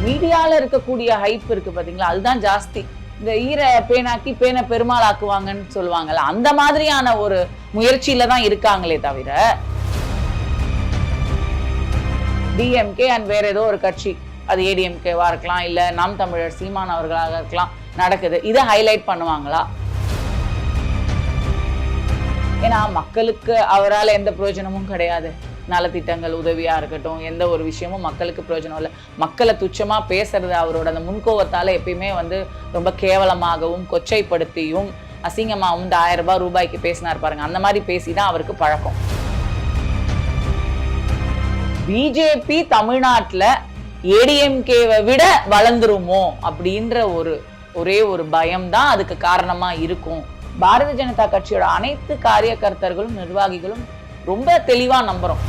மீடியால இருக்கக்கூடிய ஹைப் இருக்கு பாத்தீங்களா, அதுதான் ஜாஸ்தி. இந்த ஈர பேனாக்கி பேனை பெருமாள் ஆக்குவாங்கன்னு சொல்லுவாங்கல்ல, அந்த மாதிரியான ஒரு முயற்சியில தான் இருக்காங்களே தவிர டிஎம்கே அண்ட் வேற ஏதோ ஒரு கட்சி, அது ஏடிஎம்கேவா இருக்கலாம், இல்ல நாம் தமிழர் சீமான் அவர்களாக இருக்கலாம், நடக்குது, இதை ஹைலைட் பண்ணுவாங்களா? ஏன்னா மக்களுக்கு அவரால் எந்த பிரயோஜனமும் கிடையாது. நலத்திட்டங்கள் உதவியா இருக்கட்டும், எந்த ஒரு விஷயமும் மக்களுக்கு பிரயோஜனம் இல்லை. மக்களை துச்சமா பேசுறது, அவரோட அந்த முன்கோவத்தால எப்பயுமே ரொம்ப கேவலமாகவும் கொச்சைப்படுத்தியும் அசிங்கமாகவும் இந்த 1000 ரூபாய்க்கு பேசினார் பாருங்க, அந்த மாதிரி பேசிதான் அவருக்கு பழக்கம். பிஜேபி தமிழ்நாட்டில் ஏடிஎம்கேவை விட வளர்ந்துருமோ அப்படின்ற ஒரே ஒரு பயம் தான் அதுக்கு காரணமா இருக்கும். பாரதிய ஜனதா கட்சியோட அனைத்து காரியகர்த்தர்களும் நிர்வாகிகளும் ரொம்ப தெளிவா நம்புறோம்.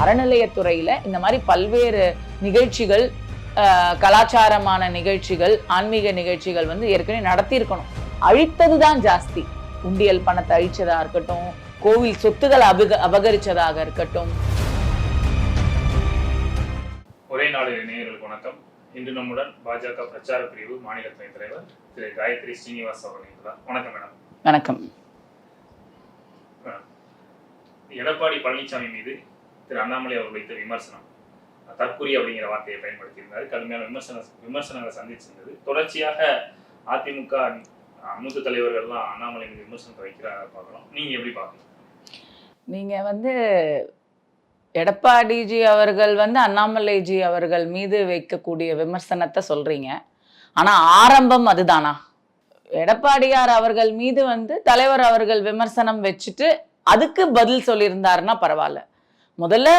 அறநிலையத்துறையில இந்த மாதிரி பல்வேறு நிகழ்ச்சிகள், கலாச்சாரமான நிகழ்ச்சிகள், ஆன்மீக நிகழ்ச்சிகள் ஏற்கனவே நடத்தியிருக்கணும். அழித்ததுதான் ஜாஸ்தி. உண்டியல் பணத்தை அழிச்சதா இருக்கட்டும், கோவில் சொத்துக்களை அபகரிச்சதாக இருக்கட்டும். ஒரே நாடு நேயர்களுக்கு வணக்கம். இன்று நம்முடன் பாஜக பிரச்சார பிரிவு மாநில துணைத் தலைவர் திரு காயத்ரி ஸ்ரீனிவாஸ் அவர்கள். வணக்கம் மேடம். வணக்கம். எடப்பாடி பழனிசாமி மீது திரு அண்ணாமலை அவர்கள் வைத்த விமர்சனம் தற்கொலை அப்படிங்கிற வார்த்தையை பயன்படுத்தியிருந்தாரு. கடுமையான விமர்சனங்களை சந்திச்சிருந்தது. தொடர்ச்சியாக அதிமுக மூத்த தலைவர்கள்லாம் அண்ணாமலை மீது விமர்சனத்தை வைக்கிறாங்க பார்க்கலாம். நீங்க எப்படி பார்க்கணும்? நீங்க எடப்பாடிஜி அவர்கள் அண்ணாமலைஜி அவர்கள் மீது வைக்கக்கூடிய விமர்சனத்தை சொல்றீங்க. ஆனா ஆரம்பம் அதுதானா? எடப்பாடியார் அவர்கள் மீது தலைவர் அவர்கள் விமர்சனம் வச்சுட்டு அதுக்கு பதில் சொல்லியிருந்தாருன்னா பரவாயில்ல. முதல்ல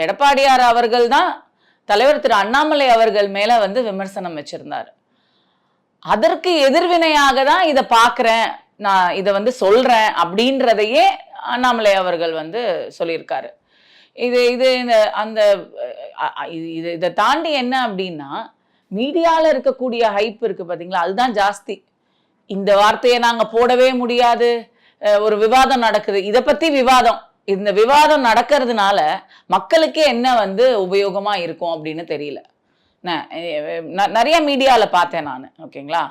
எடப்பாடியார் அவர்கள் தான் தலைவர் திரு அண்ணாமலை அவர்கள் மேல விமர்சனம் வச்சிருந்தாரு. அதற்கு எதிர்வினையாக தான் இதை பார்க்குறேன், நான் இதை சொல்றேன் அப்படின்றதையே அண்ணாமலை அவர்கள் சொல்லியிருக்காரு. இதை தாண்டி என்ன அப்படின்னா, மீடியால இருக்கக்கூடிய ஹைப் இருக்கு பாத்தீங்களா, அதுதான் ஜாஸ்தி. இந்த வார்த்தையை நாங்க போடவே முடியாது, ஒரு விவாதம் நடக்குது, இதை பத்தி விவாதம், இந்த விவாதம் நடக்கிறதுனால மக்களுக்கே என்ன உபயோகமா இருக்கும் அப்படின்னு தெரியல. நிறைய மீடியால பார்த்தேன் நான். ஓகேங்களா,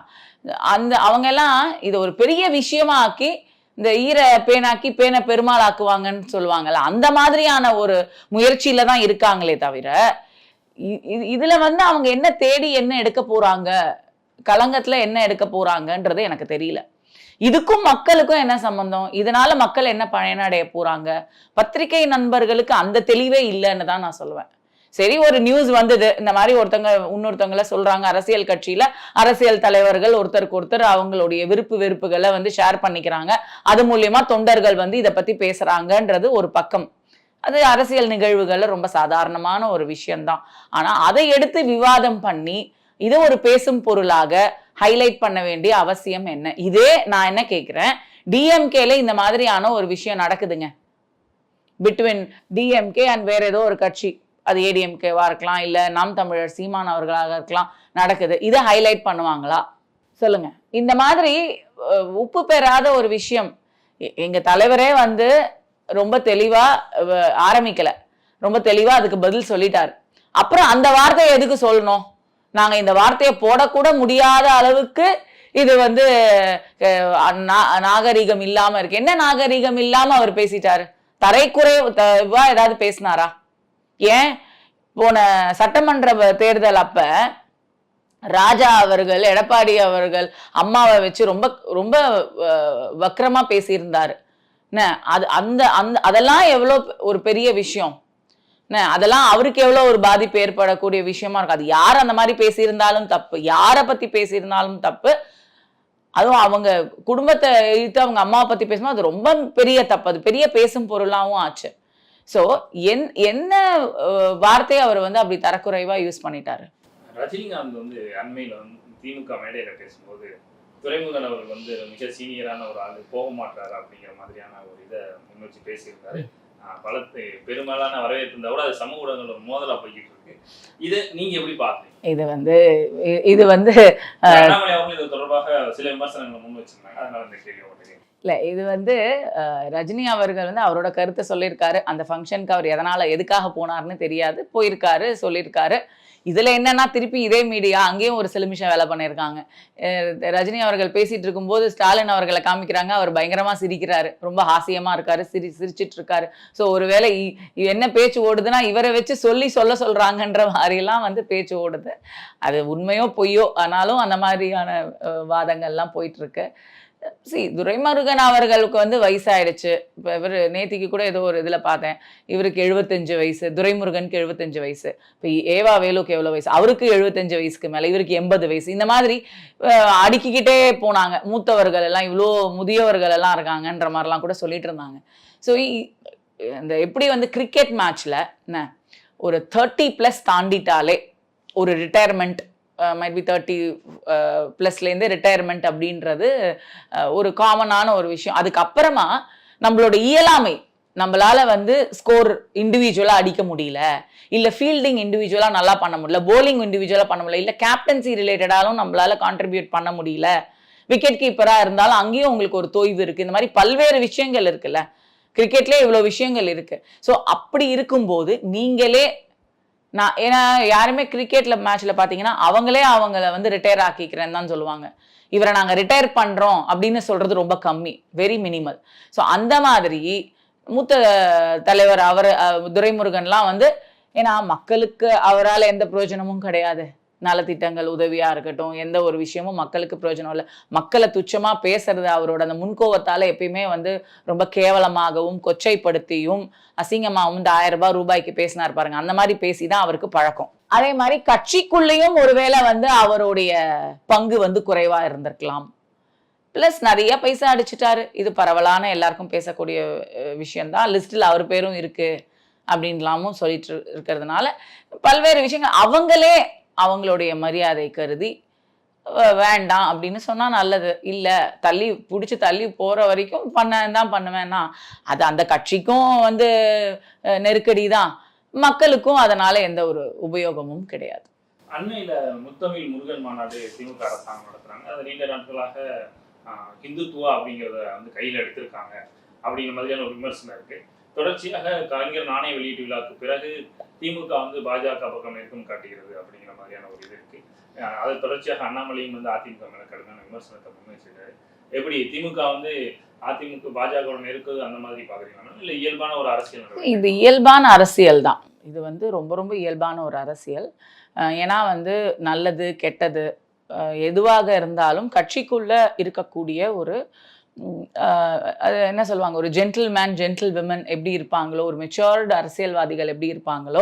அவங்க எல்லாம் இதை ஒரு பெரிய விஷயமா ஆக்கி, இந்த ஈர பேனாக்கி பேனை பெருமாள் ஆக்குவாங்கன்னு சொல்லுவாங்கல்ல, அந்த மாதிரியான ஒரு முயற்சியில தான் இருக்காங்களே தவிர இதுல அவங்க என்ன தேடி என்ன எடுக்க போறாங்க, களங்கத்துல என்ன எடுக்க போறாங்கன்றது எனக்கு தெரியல. இதுக்கும் மக்களுக்கும் என்ன சம்பந்தம்? இதனால மக்கள் என்ன பயனடைய போறாங்க? பத்திரிகை நண்பர்களுக்கு அந்த தெளிவே இல்லைன்னு தான் நான் சொல்லுவேன். சரி, ஒரு நியூஸ் வந்தது, இந்த மாதிரி இன்னொருத்தவங்களை சொல்றாங்க, அரசியல் கட்சியில அரசியல் தலைவர்கள் ஒருத்தருக்கு ஒருத்தர் அவங்களுடைய விருப்பு வெறுப்புகளை ஷேர் பண்ணிக்கிறாங்க, அது மூலியமா தொண்டர்கள் இதை பத்தி பேசுறாங்கன்றது ஒரு பக்கம். அது அரசியல் நிகழ்வுகள்ல ரொம்ப சாதாரணமான ஒரு விஷயம்தான். ஆனா அதை எடுத்து விவாதம் பண்ணி இதை ஒரு பேசும் பொருளாக ஹைலைட் பண்ண வேண்டிய அவசியம் என்ன? இதே நான் என்ன கேட்கிறேன், டிஎம்கேல இந்த மாதிரியான ஒரு விஷயம் நடக்குதுங்க, பிட்வீன் டிஎம்கே அண்ட் வேற ஏதோ ஒரு கட்சி, அது ஏடிஎம்கேவா இருக்கலாம், இல்ல நாம் தமிழர் சீமான் அவர்களாக இருக்கலாம், நடக்குது, இதை ஹைலைட் பண்ணுவாங்களா? சொல்லுங்க. இந்த மாதிரி உப்பு பெறாத ஒரு விஷயம் எங்க தலைவரே ரொம்ப தெளிவா ஆரம்பிக்கல, ரொம்ப தெளிவா அதுக்கு பதில் சொல்லிட்டாரு. அப்புறம் அந்த வார்த்தையை எதுக்கு சொல்லணும்? நாங்க இந்த வார்த்தையை போடக்கூட முடியாத அளவுக்கு இது நாகரிகம் இல்லாம இருக்கு. என்ன நாகரிகம் இல்லாம அவர் பேசிட்டாரு? தரைக்குறைவா ஏதாவது பேசினாரா? ஏன் போன சட்டமன்ற தேர்தல் அப்ப ராஜா அவர்கள், எடப்பாடி அவர்கள் அம்மாவை வச்சு ரொம்ப ரொம்ப வக்கரமா பேசியிருந்தாரு. அதெல்லாம் எவ்வளோ ஒரு பெரிய விஷயம், அதெல்லாம் அவருக்கு எவ்வளோ ஒரு பாதிப்பு ஏற்படக்கூடிய விஷயமா இருக்கும். அது யார் அந்த மாதிரி பேசியிருந்தாலும் தப்பு, யாரை பத்தி பேசியிருந்தாலும் தப்பு. அதுவும் அவங்க குடும்பத்தை இழுத்து அவங்க அம்மாவை பத்தி பேசும்போது அது ரொம்ப பெரிய தப்பு, அது பெரிய பேசும் பொருளாகவும் ஆச்சு. ஸோ என்ன வார்த்தையை அவர் அப்படி தரக்குறைவா யூஸ் பண்ணிட்டாரு? ரஜினிகாந்த் அண்மையில் திமுக மேடையில் பேசும்போது துரைமுருகன் அவர்கள் மிக சீனியரான ஒரு ஆள் போக மாட்டாரு அப்படிங்கிற மாதிரியான ஒரு இதை முன்வச்சு பேசியிருந்தாரு. பல பெரும்பாலான வரவேற்பு இருந்தா கூட அது சமூக ஊடகங்களோட மோதலா போய்கிட்டு இருக்கு. இதை நீங்க எப்படி பாக்குறீங்க? இது அண்ணாமலை அவங்க இது தொடர்பாக சில விமர்சனங்களை முன் வச்சிருந்தாங்க, அதனால இந்த கேள்வி இல்லை இது வந்து ரஜினி அவர்கள் வந்து அவரோட கருத்தை சொல்லியிருக்காரு. அந்த ஃபங்க்ஷனுக்கு அவர் எதுக்காக போனார்னு தெரியாது, போயிருக்காரு, சொல்லியிருக்காரு. இதுல என்னன்னா திருப்பி இதே மீடியா அங்கேயும் ஒரு சிலுமிஷம் வேலை பண்ணியிருக்காங்க. ரஜினி அவர்கள் பேசிட்டு இருக்கும்போது ஸ்டாலின் அவர்களை காமிக்கிறாங்க, அவர் பயங்கரமா சிரிக்கிறாரு, ரொம்ப ஹாசியமா இருக்காரு, சிரிச்சிட்டு இருக்காரு. ஸோ ஒருவேளை என்ன பேச்சு ஓடுதுன்னா இவரை வச்சு சொல்ல சொல்றாங்கன்ற மாதிரிலாம் வந்து பேச்சு ஓடுது. அது உண்மையோ பொய்யோ ஆனாலும் அந்த மாதிரியான வாதங்கள்லாம் போயிட்டு இருக்கு. துரைமுருகன் அவர்களுக்கு வந்து வயசாயிடுச்சு. இப்போ இவர் நேத்திக்கு கூட ஏதோ ஒரு இதில் பார்த்தேன், இவருக்கு 75 வயசு, துரைமுருகனுக்கு 75 வயசு. இப்போ ஏவா வேலுக்கு எவ்வளோ வயசு, அவருக்கு 75 வயசுக்கு மேலே, இவருக்கு 80 வயசு. இந்த மாதிரி அடுக்கிக்கிட்டே போனாங்க. மூத்தவர்கள் எல்லாம் இவ்வளோ முதியவர்கள் எல்லாம் இருக்காங்கன்ற மாதிரிலாம் கூட சொல்லிட்டு இருந்தாங்க. ஸோ இந்த எப்படி வந்து கிரிக்கெட் மேட்ச்ல என்ன ஒரு 30+ தாண்டிட்டாலே ஒரு ரிட்டையர்மெண்ட், மைட் பி 30 ப்ளஸ்லேருந்து ரிட்டையர்மெண்ட் அப்படின்றது ஒரு காமனான ஒரு விஷயம். அதுக்கப்புறமா நம்மளோட இயலாமை, நம்மளால வந்து ஸ்கோர் இண்டிவிஜுவலாக அடிக்க முடியல, இல்லை ஃபீல்டிங் இண்டிவிஜுவலாக நல்லா பண்ண முடியல, போலிங் இண்டிவிஜுவலாக பண்ண முடியல, இல்லை கேப்டன்சி ரிலேட்டடாலும் நம்மளால கான்ட்ரிபியூட் பண்ண முடியல, விக்கெட் கீப்பராக இருந்தாலும் அங்கேயும் உங்களுக்கு ஒரு தொய்வு இருக்குது. இந்த மாதிரி பல்வேறு விஷயங்கள் இருக்குல்ல, கிரிக்கெட்லேயே இவ்வளோ விஷயங்கள் இருக்கு. ஸோ அப்படி இருக்கும்போது நீங்களே ஏன்னா யாருமே கிரிக்கெட்ல மேட்ச்ல பாத்தீங்கன்னா அவங்கள வந்து ரிட்டையர் ஆக்கிக்கிறேன்னு தான் சொல்லுவாங்க. இவரை நாங்க ரிட்டையர் பண்றோம் அப்படின்னு சொல்றது ரொம்ப கம்மி, வெரி மினிமல். ஸோ அந்த மாதிரி மூத்த தலைவர் அவர் துரைமுருகன்லாம் வந்து, ஏன்னா மக்களுக்கு அவரால் எந்த பிரயோஜனமும் கிடையாது. நலத்திட்டங்கள் உதவியா இருக்கட்டும், எந்த ஒரு விஷயமும் மக்களுக்கு பிரயோஜனம் இல்லை. மக்களை துச்சமா பேசுறது அவரோட அந்த முன்கோவத்தால எப்பயுமே வந்து ரொம்ப கேவலமாகவும் கொச்சைப்படுத்தியும் அசிங்கமாகவும் இந்த 1000 ரூபாய்க்கு பேசினார் பாருங்க, அந்த மாதிரி பேசிதான் அவருக்கு பழக்கம். அதே மாதிரி கட்சிக்குள்ளேயும் ஒருவேளை வந்து அவருடைய பங்கு வந்து குறைவா இருந்திருக்கலாம். பிளஸ் நிறைய பைசா அடிச்சுட்டாரு. இது பரவலான எல்லாருக்கும் பேசக்கூடிய விஷயம்தான். லிஸ்டில் அவர் பேரும் இருக்கு அப்படின்லாமும் சொல்லிட்டு இருக்கிறதுனால பல்வேறு விஷயங்கள் அவங்களே அவங்களுடைய மரியாதை கருதி வேண்டாம் அப்படின்னு சொன்னா நல்லது. இல்ல தள்ளி போற வரைக்கும் தான் பண்ணுவேன்னா அது அந்த கட்சிக்கும் வந்து நெருக்கடி தான், மக்களுக்கும் அதனால எந்த ஒரு உபயோகமும் கிடையாது. அண்மையில முத்தமிழ் முருகன் மாநாடு திமுக அரசாங்கம் நடத்துறாங்க. அது நீண்ட நாட்களாக ஹிந்துத்துவா அப்படிங்கிறத வந்து கையில் எடுத்திருக்காங்க அப்படிங்கிற மாதிரியான ஒரு விமர்சனம் இருக்கு. தொடர்ச்சியாக கலைஞர் நாணய வெளியீட்டு விழாக்கு பிறகு திமுக வந்து பாஜக பக்கம் நெருக்கம் காட்டுகிறது அப்படிங்கிற மாதிரியான ஒரு இது இருக்கு. அதை தொடர்ச்சியாக அண்ணாமலையும் வந்து அதிமுக மேல கடுமையான விமர்சனத்தை முன்வச்சிருக்காரு. எப்படி திமுக வந்து அதிமுக பாஜக நெருக்குது அந்த மாதிரி பாக்குறீங்களா, இல்ல இயல்பான ஒரு அரசியல்? இது இயல்பான அரசியல் தான். இது வந்து ரொம்ப ரொம்ப இயல்பான ஒரு அரசியல். ஏன்னா வந்து நல்லது கெட்டது எதுவாக இருந்தாலும் கட்சிக்குள்ள இருக்கக்கூடிய ஒரு அது என்ன சொல்லுவாங்க, ஒரு ஜென்டில்மேன் ஜென்டில் விமன் எப்படி இருப்பாங்களோ, ஒரு மெச்சூர்டு அரசியல்வாதிகள் எப்படி இருப்பாங்களோ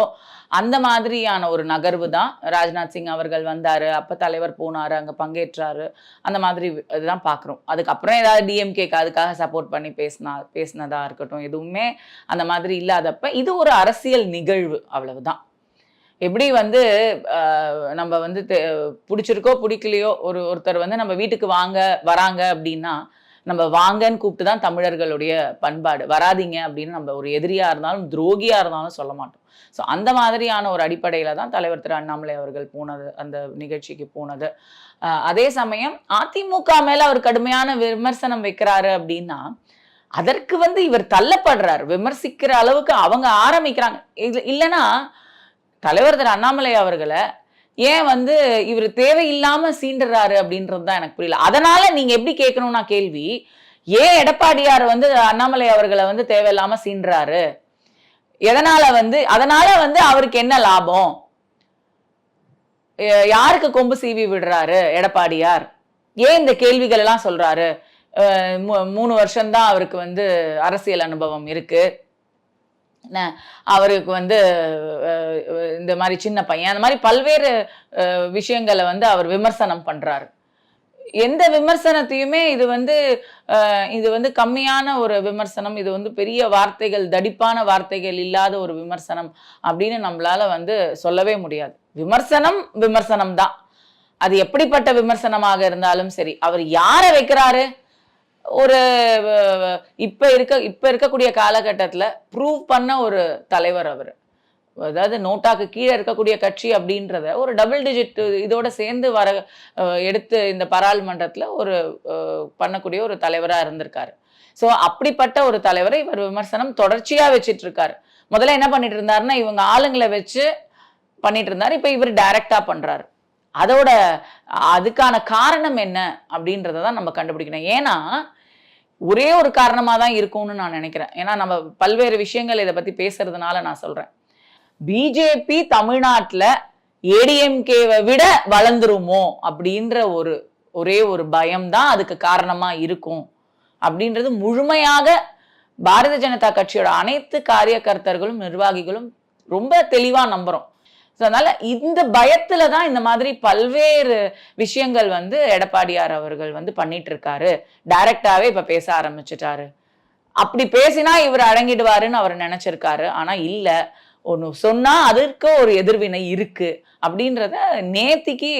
அந்த மாதிரியான ஒரு நகர்வு தான். ராஜ்நாத் சிங் அவர்கள் வந்தார், அப்போ தலைவர் போனார், அங்கே பங்கேற்றாரு, அந்த மாதிரி இதுதான் பார்க்குறோம். அதுக்கப்புறம் ஏதாவது டிஎம்கேக்கு அதுக்காக சப்போர்ட் பண்ணி பேசினதா இருக்கட்டும், எதுவுமே அந்த மாதிரி இல்லாதப்ப இது ஒரு அரசியல் நிகழ்வு, அவ்வளவுதான். எப்படி வந்து நம்ம வந்து பிடிச்சிருக்கோ பிடிக்கலையோ ஒருத்தர் வந்து நம்ம வீட்டுக்கு வராங்க அப்படின்னா நம்ம வாங்கன்னு கூப்பிட்டு தான் தமிழர்களுடைய பண்பாடு. வராதிங்க அப்படின்னு நம்ம ஒரு எதிரியா இருந்தாலும் துரோகியா இருந்தாலும் சொல்ல மாட்டோம். ஸோ அந்த மாதிரியான ஒரு அடிப்படையில தான் தலைவர் திரு அண்ணாமலை அவர்கள் போனது, அந்த நிகழ்ச்சிக்கு போனது. அதே சமயம் அதிமுக மேல அவர் கடுமையான விமர்சனம் வைக்கிறாரு அப்படின்னா அதற்கு வந்து இவர் தள்ளப்படுறார், விமர்சிக்கிற அளவுக்கு அவங்க ஆரம்பிக்கிறாங்க. இல்லைன்னா தலைவர் திரு அண்ணாமலை அவர்களை ஏன் வந்து இவர் தேவையில்லாம சீண்டுறாரு அப்படின்றது தான் எனக்கு புரியல. அதனால நீங்க எப்படி கேட்கணும்னா கேள்வி, ஏன் எடப்பாடியார் வந்து அண்ணாமலை அவர்களை வந்து தேவையில்லாம சீண்டுறாரு, அதனால வந்து அவருக்கு என்ன லாபம், யாருக்கு கொம்பு சீவி விடுறாரு எடப்பாடியார், ஏன் இந்த கேள்விகள் எல்லாம் சொல்றாரு. 3 வருஷம்தான் அவருக்கு வந்து அரசியல் அனுபவம் இருக்கு, அவருக்கு வந்து இந்த மாதிரி சின்ன பையன், அந்த மாதிரி பல்வேறு விஷயங்களை வந்து அவர் விமர்சனம் பண்றாரு. எந்த விமர்சனத்தையுமே இது வந்து கம்மியான ஒரு விமர்சனம், இது வந்து பெரிய வார்த்தைகள், தடிப்பான வார்த்தைகள் இல்லாத ஒரு விமர்சனம் அப்படின்னு நம்மளால வந்து சொல்லவே முடியாது. விமர்சனம் தான். அது எப்படிப்பட்ட விமர்சனமாக இருந்தாலும் சரி, அவர் யாரை வைக்கிறாரு, ஒரு இப்ப இருக்கக்கூடிய காலகட்டத்துல ப்ரூவ் பண்ண ஒரு தலைவர் அவர். அதாவது நோட்டாக்கு கீழே இருக்கக்கூடிய கட்சி அப்படின்றத ஒரு டபுள் டிஜிட் இதோட சேர்ந்து எடுத்து இந்த பாராளுமன்றத்துல ஒரு பண்ணக்கூடிய ஒரு தலைவரா இருந்திருக்காரு. ஸோ அப்படிப்பட்ட ஒரு தலைவரை இவர் விமர்சனம் தொடர்ச்சியா வச்சிட்டு இருக்காரு. முதல்ல என்ன பண்ணிட்டு இருந்தாருன்னா இவங்க ஆளுங்களை வச்சு பண்ணிட்டு இருந்தாரு. இப்ப இவர் டைரக்டா பண்றாரு. அதோட அதுக்கான காரணம் என்ன அப்படின்றத தான் நம்ம கண்டுபிடிக்கணும். ஏன்னா ஒரே ஒரு காரணமா தான் இருக்கும்னு நான் நினைக்கிறேன். ஏன்னா நம்ம பல்வேறு விஷயங்கள் இதை பத்தி பேசுறதுனால நான் சொல்றேன். பிஜேபி தமிழ்நாட்டுல ஏடிஎம்கேவை விட வளர்ந்துருமோ அப்படின்ற ஒரே ஒரு பயம் தான் அதுக்கு காரணமா இருக்கும் அப்படின்றது முழுமையாக பாரதிய ஜனதா கட்சியோட அனைத்து காரியகர்த்தர்களும் நிர்வாகிகளும் ரொம்ப தெளிவா நம்புறோம். அதனால இந்த பயத்துல தான் இந்த மாதிரி பல்வேறு விஷயங்கள் வந்து எடப்பாடியார் அவர்கள் வந்து பண்ணிட்டு இருக்காரு. டைரக்டாவே இப்ப பேச ஆரம்பிச்சுட்டாரு. அப்படி பேசினா இவர் அடங்கிடுவாருன்னு அவர் நினைச்சிருக்காரு. ஆனா இல்ல, ஒன்னு சொன்னா அதற்கு ஒரு எதிர்வினை இருக்கு அப்படின்றத நேத்திக்கு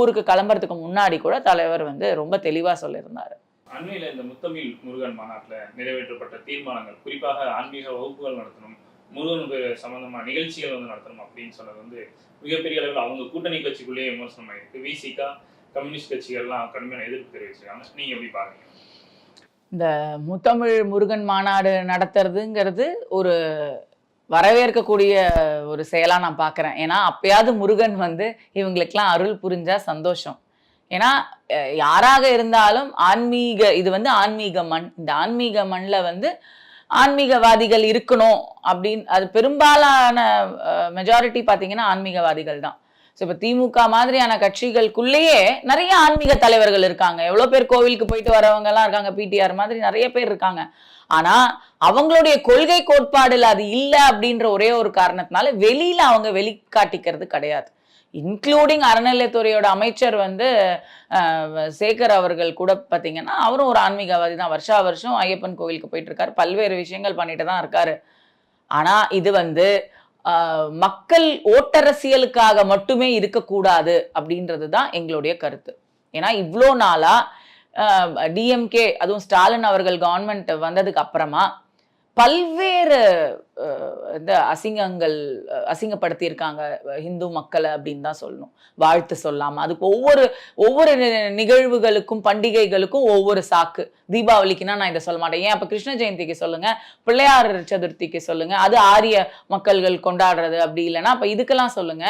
ஊருக்கு கிளம்புறதுக்கு முன்னாடி கூட தலைவர் வந்து ரொம்ப தெளிவா சொல்லியிருந்தாரு. அண்மையில இந்த முத்தமிழ் முருகன் மாநாட்டில் நிறைவேற்றப்பட்ட தீர்மானங்கள், குறிப்பாக ஆன்மீக வகுப்புகள் நடத்தணும், முருகனுக்கு சம்பந்தமான நிகழ்ச்சிகள் வந்து நடத்தணும் அப்படின்னு சொன்னது வந்து மிகப்பெரிய அளவில் அவங்க கூட்டணி கட்சிக்குள்ளேயே விமர்சனம் ஆயிருக்கு. விசிகா, கம்யூனிஸ்ட் கட்சிகள்லாம் கடுமையான எதிர்ப்பு தெரிவிச்சிருக்காங்க. நீங்க எப்படி பாருங்க? இந்த முத்தமிழ் முருகன் மாநாடு நடத்துறதுங்கிறது ஒரு வரவேற்கக்கூடிய ஒரு செயலா நான் பார்க்குறேன். ஏன்னா அப்பயாவது முருகன் வந்து இவங்களுக்கெல்லாம் அருள் புரிஞ்சா சந்தோஷம். ஏன்னா யாராக இருந்தாலும் இது வந்து ஆன்மீக மண். இந்த ஆன்மீக மண்ணில் வந்து ஆன்மீகவாதிகள் இருக்கணும் அப்படின்னு அது பெரும்பாலான மெஜாரிட்டி பார்த்தீங்கன்னா ஆன்மீகவாதிகள் தான். ஸோ இப்போ திமுக மாதிரியான கட்சிகளுக்குள்ளேயே நிறைய ஆன்மீக தலைவர்கள் இருக்காங்க. எவ்வளோ பேர் கோவிலுக்கு போயிட்டு வரவங்க எல்லாம் இருக்காங்க. பிடிஆர் மாதிரி நிறைய பேர் இருக்காங்க. ஆனா அவங்களுடைய கொள்கை கோட்பாடுல அது இல்லை அப்படின்ற ஒரே ஒரு காரணத்தினால வெளியில அவங்க வெளிக்காட்டிக்கிறது கிடையாது. இன்க்ளூடிங் அறநிலையத்துறையோட அமைச்சர் வந்து சேகர் அவர்கள் கூட பார்த்தீங்கன்னா அவரும் ஒரு ஆன்மீகவாதி தான். வருஷம் ஐயப்பன் கோவிலுக்கு போயிட்டு இருக்காரு. பல்வேறு விஷயங்கள் பண்ணிட்டு தான் இருக்காரு. ஆனா இது வந்து மக்கள் ஓட்டரசியலுக்காக மட்டுமே இருக்கக்கூடாது அப்படின்றது தான் எங்களுடைய கருத்து. ஏன்னா இவ்வளோ நாளா டிஎம்கே அதுவும் ஸ்டாலின் அவர்கள் கவர்மெண்ட் வந்ததுக்கு அப்புறமா பல்வேறு இந்த அசிங்கப்படுத்தியிருக்காங்க ஹிந்து மக்களை அப்படின்னு தான் சொல்லணும். வாழ்த்து சொல்லாம அதுக்கு ஒவ்வொரு நிகழ்வுகளுக்கும் பண்டிகைகளுக்கும் ஒவ்வொரு சாக்கு. தீபாவளிக்குன்னா நான் இதை சொல்ல மாட்டேன். ஏன் அப்ப கிருஷ்ண ஜெயந்திக்கு சொல்லுங்க, பிள்ளையார் சதுர்த்திக்கு சொல்லுங்க, அது ஆரிய மக்கள்கள் கொண்டாடுறது. அப்படி இல்லைன்னா அப்ப இதுக்கெல்லாம் சொல்லுங்க.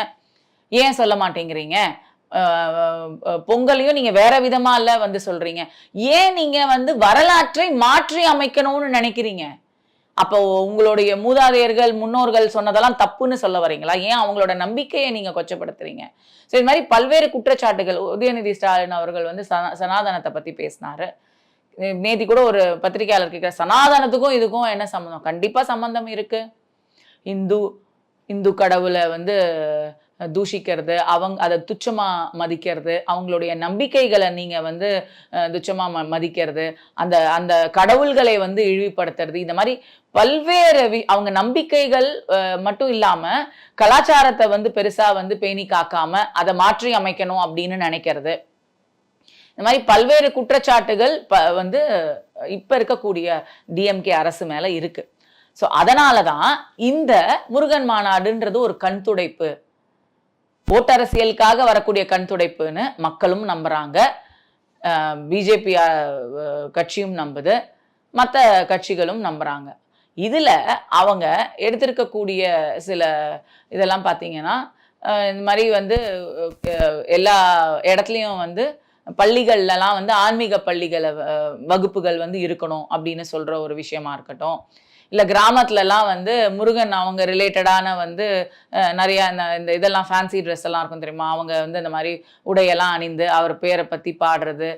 ஏன் சொல்ல மாட்டேங்கிறீங்க? பொங்கலையும் நீங்க வேற விதமா இல்ல வந்து சொல்றீங்க. ஏன் நீங்க வந்து வரலாற்றை மாற்றி அமைக்கணும்னு நினைக்கிறீங்க? அப்போ உங்களுடைய மூதாதையர்கள் முன்னோர்கள் சொன்னதெல்லாம் தப்புன்னு சொல்ல வரீங்களா? ஏன் அவங்களோட நம்பிக்கையை நீங்க கொச்சப்படுத்துறீங்க? ஸோ இது மாதிரி பல்வேறு குற்றச்சாட்டுகள். உதயநிதி ஸ்டாலின் அவர்கள் வந்து சனாதனத்தை பத்தி பேசினாரு. நேத்தி கூட ஒரு பத்திரிகையாளர் கேட்கிற, சனாதனத்துக்கும் இதுக்கும் என்ன சம்பந்தம்? கண்டிப்பா சம்பந்தம் இருக்கு. இந்து கடவுளை வந்து தூஷிக்கிறது, அதை துச்சமா மதிக்கிறது, அவங்களுடைய நம்பிக்கைகளை நீங்க வந்து துச்சமா மதிக்கிறது, அந்த கடவுள்களை வந்து இழிவுபடுத்துறது, இந்த மாதிரி பல்வேறு அவங்க நம்பிக்கைகள் மட்டும் இல்லாம கலாச்சாரத்தை வந்து பெருசா வந்து பேணி காக்காம அதை மாற்றி அமைக்கணும் அப்படின்னு நினைக்கிறது. இந்த மாதிரி பல்வேறு குற்றச்சாட்டுகள் வந்து இப்ப இருக்கக்கூடிய டிஎம்கே அரசு மேல இருக்கு. ஸோ அதனாலதான் இந்த முருகன் மாநாடுன்றது ஒரு கண் துடைப்பு, ஓட்டரசியலுக்காக வரக்கூடிய கண் துடைப்புன்னு மக்களும் நம்புறாங்க. பிஜேபி கட்சியும் நம்புது, மற்ற கட்சிகளும் நம்புறாங்க. இதுல அவங்க எடுத்திருக்கக்கூடிய சில இதெல்லாம் பார்த்தீங்கன்னா இந்த மாதிரி வந்து எல்லா இடத்துலையும் வந்து பள்ளிகள்லாம் வந்து ஆன்மீக வகுப்புகள் வந்து இருக்கணும் அப்படின்னு சொல்ற ஒரு விஷயமா இருக்கட்டும், இல்லை கிராமத்துலலாம் வந்து முருகன் அவங்க ரிலேட்டடான வந்து நிறைய இந்த இதெல்லாம் ஃபேன்சி ட்ரெஸ் எல்லாம் இருக்கும் தெரியுமா, அவங்க வந்து இந்த மாதிரி உடையெல்லாம் அணிந்து அவர் பேரை பற்றி பாடுறது,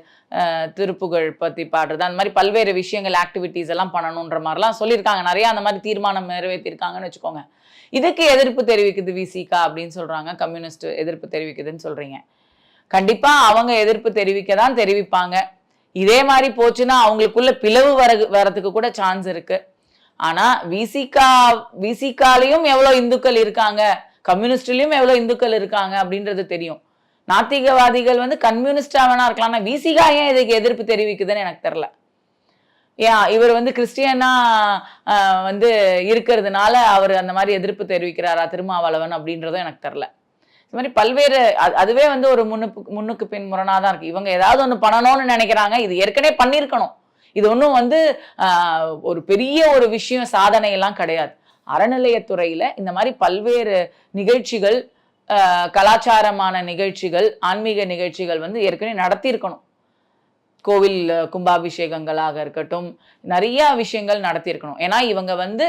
திருப்புகழ் பற்றி பாடுறது, அந்த மாதிரி பல்வேறு விஷயங்கள் ஆக்டிவிட்டீஸ் எல்லாம் பண்ணணுன்ற மாதிரிலாம் சொல்லியிருக்காங்க. நிறையா அந்த மாதிரி தீர்மானம் நிறைவேற்றிருக்காங்கன்னு வச்சுக்கோங்க. இதுக்கு எதிர்ப்பு தெரிவிக்குது விசிகா அப்படின்னு சொல்கிறாங்க, கம்யூனிஸ்ட் எதிர்ப்பு தெரிவிக்குதுன்னு சொல்கிறீங்க. கண்டிப்பாக அவங்க எதிர்ப்பு தெரிவிக்க தான் தெரிவிப்பாங்க. இதே மாதிரி போச்சுன்னா அவங்களுக்குள்ள பிளவு வரதுக்கு கூட சான்ஸ் இருக்குது. ஆனா விசிகாலையும் எவ்வளவு இந்துக்கள் இருக்காங்க, கம்யூனிஸ்ட்லயும் எவ்வளவு இந்துக்கள் இருக்காங்க அப்படின்றது தெரியும். நாத்திகவாதிகள் வந்து கம்யூனிஸ்டா வேணா இருக்கலாம், ஆனா விசிகா ஏன் இதுக்கு எதிர்ப்பு தெரிவிக்குதுன்னு எனக்கு தெரியல. ஏன் இவர் வந்து கிறிஸ்டியனா வந்து இருக்கிறதுனால அவர் அந்த மாதிரி எதிர்ப்பு தெரிவிக்கிறாரா திருமாவளவன் அப்படின்றதும் எனக்கு தெரியல. இது மாதிரி பல்வேறு அதுவே வந்து ஒரு முன்னுக்கு பின் முரணாதான் இருக்கு. இவங்க ஏதாவது ஒண்ணு பண்ணணும்னு நினைக்கிறாங்க, இது ஏற்கனவே பண்ணிருக்கணும். இது ஒன்றும் வந்து ஒரு பெரிய ஒரு விஷயம் சாதனை எல்லாம் கிடையாது. அறநிலையத்துறையில இந்த மாதிரி பல்வேறு நிகழ்ச்சிகள், கலாச்சாரமான நிகழ்ச்சிகள், ஆன்மீக நிகழ்ச்சிகள் வந்து ஏற்கனவே நடத்தியிருக்கணும். கோவில் கும்பாபிஷேகங்களாக இருக்கட்டும், நிறைய விஷயங்கள் நடத்தியிருக்கணும். ஏன்னா இவங்க வந்து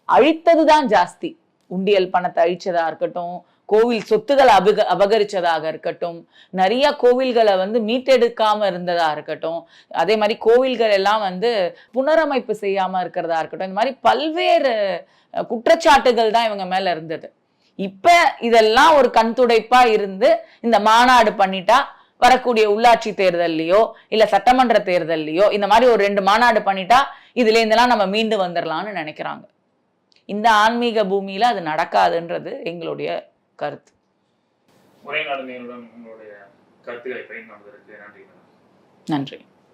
அழித்தது தான் ஜாஸ்தி. உண்டியல் பணத்தை அழிச்சதா இருக்கட்டும், கோவில் சொத்துக்களை அபகரிச்சதாக இருக்கட்டும், நிறைய கோவில்களை வந்து மீட்டெடுக்காம இருந்ததா இருக்கட்டும், அதே மாதிரி கோவில்கள் எல்லாம் வந்து புனரமைப்பு செய்யாம இருக்கிறதா இருக்கட்டும், இந்த மாதிரி பல்வேறு குற்றச்சாட்டுகள் தான் இவங்க மேல இருந்தது. இப்ப இதெல்லாம் ஒரு கண்துடைப்பா இருந்து இந்த மாநாடு பண்ணிட்டா வரக்கூடிய உள்ளாட்சி தேர்தல்லையோ இல்ல சட்டமன்ற தேர்தல்லையோ இந்த மாதிரி ஒரு 2 மாநாடு பண்ணிட்டா இதுல இருந்தெல்லாம் நம்ம மீண்டு வந்துடலாம்னு நினைக்கிறாங்க. இந்த ஆன்மீக பூமியில அது நடக்காதுன்றது எங்களுடைய கருத்து. உரையாடலுடன் உங்களுடைய கருத்துக்களை பகிர்ந்து கொண்டதற்கு நன்றி. நன்றி.